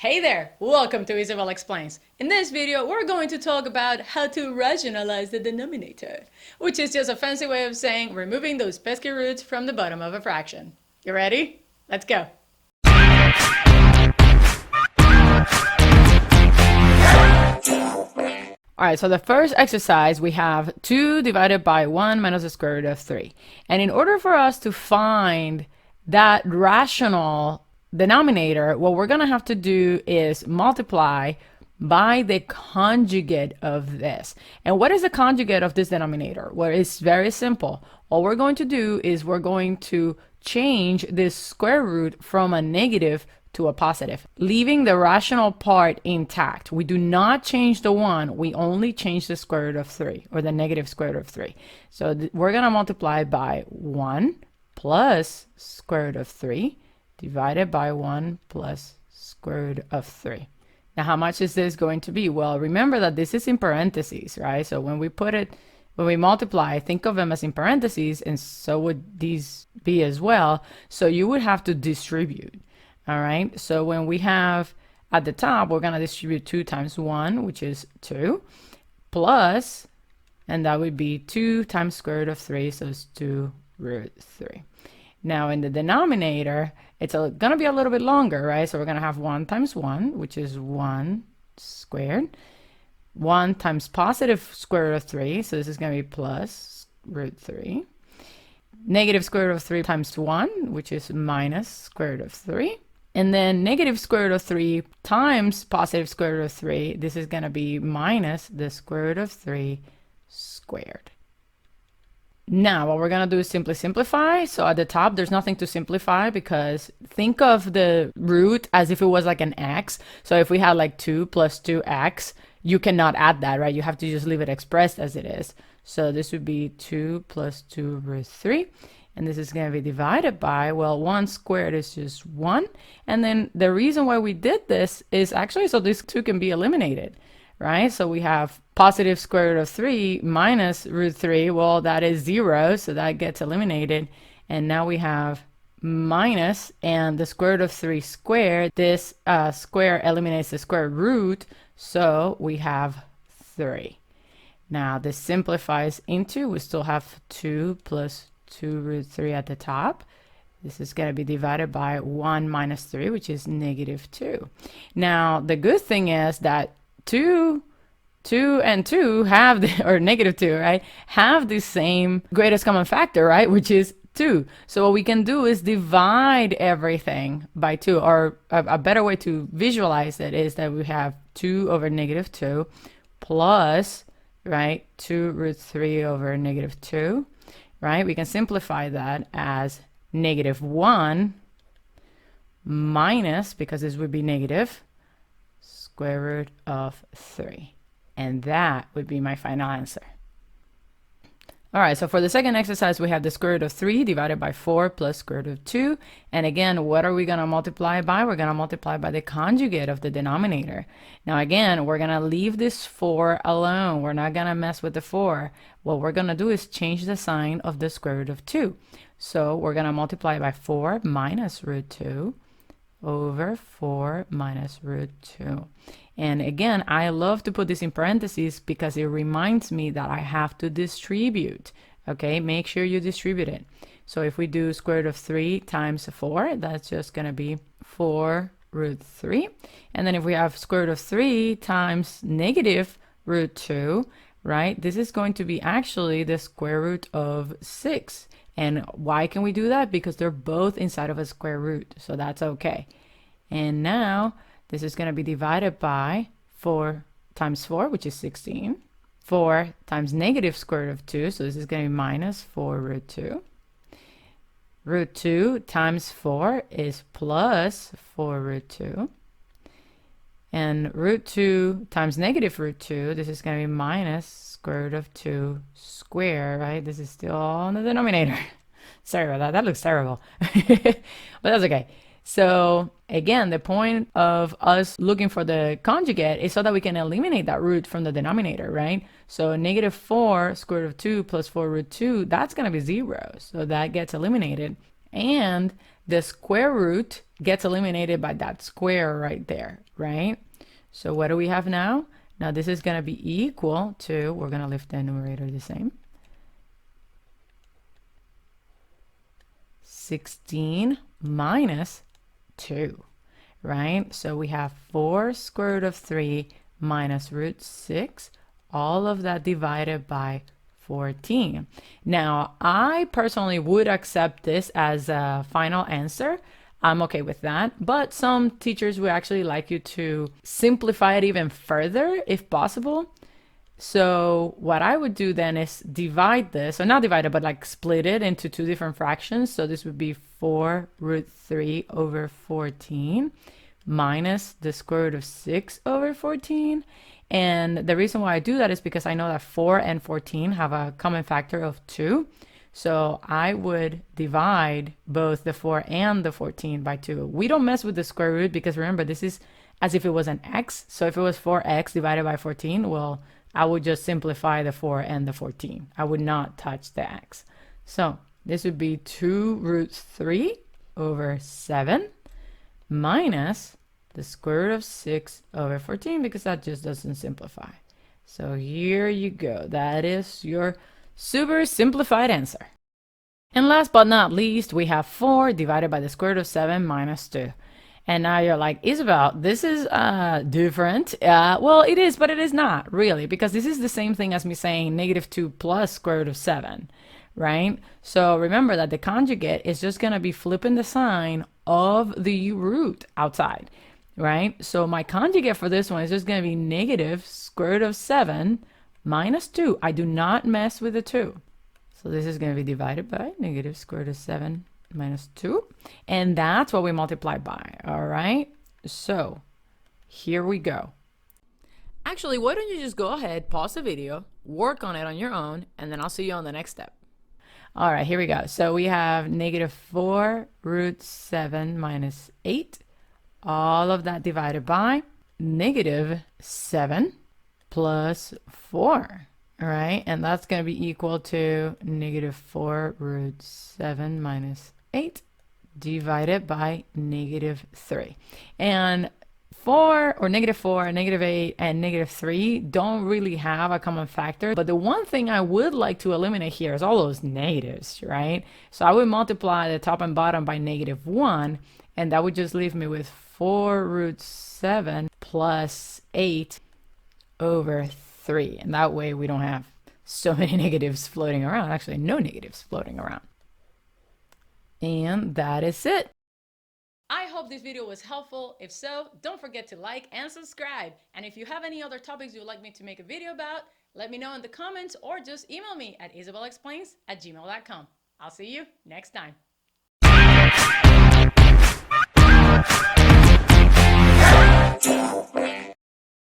Hey there! Welcome to Isabel Explains. In this video, we're going to talk about how to rationalize the denominator, which is just a fancy way of saying removing those pesky roots from the bottom of a fraction. You ready? Let's go! Alright, so the first exercise, we have 2 divided by 1 minus the square root of 3. And in order for us to find that rational denominator, what we're going to have to do is multiply by the conjugate of this. And what is the conjugate of this denominator? Well, it's very simple. All we're going to do is we're going to change this square root from a negative to a positive, leaving the rational part intact. We do not change the 1, we only change the square root of 3, or the negative square root of 3. So we're going to multiply by 1 plus square root of 3 divided by 1 plus square root of 3. Now, how much is this going to be? Well, remember that this is in parentheses, right? So when we multiply, think of them as in parentheses, and so would these be as well. So you would have to distribute. All right, so when we have at the top, we're going to distribute 2 times 1, which is 2, plus, and that would be 2 times square root of 3, so it's 2 root 3. Now in the denominator, it's going to be a little bit longer, right? So we're going to have 1 times 1, which is 1 squared. 1 times positive square root of 3, so this is going to be plus root 3. Negative square root of 3 times 1, which is minus square root of 3. And then negative square root of 3 times positive square root of 3, this is going to be minus the square root of 3 squared. Now, what we're going to do is simply simplify. So at the top, there's nothing to simplify because think of the root as if it was like an x. So if we had like 2 plus 2x, you cannot add that, right? You have to just leave it expressed as it is. So this would be 2 plus 2 root 3. And this is going to be divided by, well, 1 squared is just 1. And then the reason why we did this is actually so these 2 can be eliminated, right? So we have positive square root of 3 minus root 3. Well, that is 0, so that gets eliminated. And now we have minus and the square root of 3 squared. This square eliminates the square root, so we have 3. Now this simplifies into, we still have 2 plus 2 root 3 at the top. This is going to be divided by 1 minus 3, which is negative 2. Now, the good thing is that 2 and 2 have, or negative 2, right, have the same greatest common factor, right, which is 2. So what we can do is divide everything by 2, or a better way to visualize it is that we have 2 over negative 2 plus, right, 2 root 3 over negative 2. Right? We can simplify that as negative 1 minus, because this would be negative, square root of 3. And that would be my final answer. All right, so for the second exercise, we have the square root of 3 divided by 4 plus square root of 2. And again, what are we going to multiply by? We're going to multiply by the conjugate of the denominator. Now, again, we're going to leave this 4 alone. We're not going to mess with the 4. What we're going to do is change the sign of the square root of 2. So we're going to multiply by 4 minus root 2 over 4 minus root 2. And again, I love to put this in parentheses because it reminds me that I have to distribute. Okay, make sure you distribute it. So if we do square root of 3 times 4, that's just going to be 4 root 3. And then if we have square root of 3 times negative root 2, right, this is going to be actually the square root of 6. And why can we do that? Because they're both inside of a square root. So that's okay. And now this is going to be divided by 4 times 4, which is 16. 4 times negative square root of 2, so this is going to be minus 4 root 2. Root 2 times 4 is plus 4 root 2. And root 2 times negative root 2, this is going to be minus square root of 2 square, right? This is still on the denominator. Sorry about that. That looks terrible. But that's okay. So again, the point of us looking for the conjugate is so that we can eliminate that root from the denominator, right? So negative 4 square root of 2 plus 4 root 2, that's going to be 0. So that gets eliminated. And the square root gets eliminated by that square right there, right? So what do we have now? Now this is going to be equal to, we're going to leave the numerator the same, 16 minus 2, right? So we have 4 square root of 3 minus root 6, all of that divided by 14. Now, I personally would accept this as a final answer. I'm okay with that, but some teachers would actually like you to simplify it even further if possible. So what I would do then is divide this, or not divide it, but like split it into two different fractions. So this would be 4 root 3 over 14 minus the square root of 6 over 14. And the reason why I do that is because I know that 4 and 14 have a common factor of 2. So I would divide both the 4 and the 14 by 2. We don't mess with the square root because remember, this is as if it was an x. So if it was 4x divided by 14, well, I would just simplify the 4 and the 14. I would not touch the x. So this would be 2 root 3 over 7 minus the square root of 6 over 14, because that just doesn't simplify. So here you go. That is your super simplified answer. And last but not least, we have 4 divided by the square root of 7 minus 2. And now you're like, Isabel, this is different. Well, it is, but it is not really, because this is the same thing as me saying negative 2 plus square root of 7, right? So remember that the conjugate is just going to be flipping the sign of the root outside, right? So my conjugate for this one is just going to be negative square root of 7 minus 2. I do not mess with the 2. So this is going to be divided by negative square root of 7 minus 2, and that's what we multiply by. All right, so here we go. Actually, why don't you just go ahead, pause the video, work on it on your own, and then I'll see you on the next step. All right, here we go. So we have negative 4 root 7 minus 8, all of that divided by negative 7 plus 4. All right, and that's going to be equal to negative 4 root 7 minus 8 divided by negative 3. And 4 or negative 4, negative 8, and negative 3 don't really have a common factor. But the one thing I would like to eliminate here is all those negatives, right? So I would multiply the top and bottom by negative 1, and that would just leave me with 4 root 7 plus 8 over 3. And that way we don't have so many negatives floating around. Actually, no negatives floating around. And that is it. I hope this video was helpful. If so, don't forget to like and subscribe. And if you have any other topics you'd like me to make a video about, let me know in the comments or just email me at isabelexplains@gmail.com. I'll see you next time.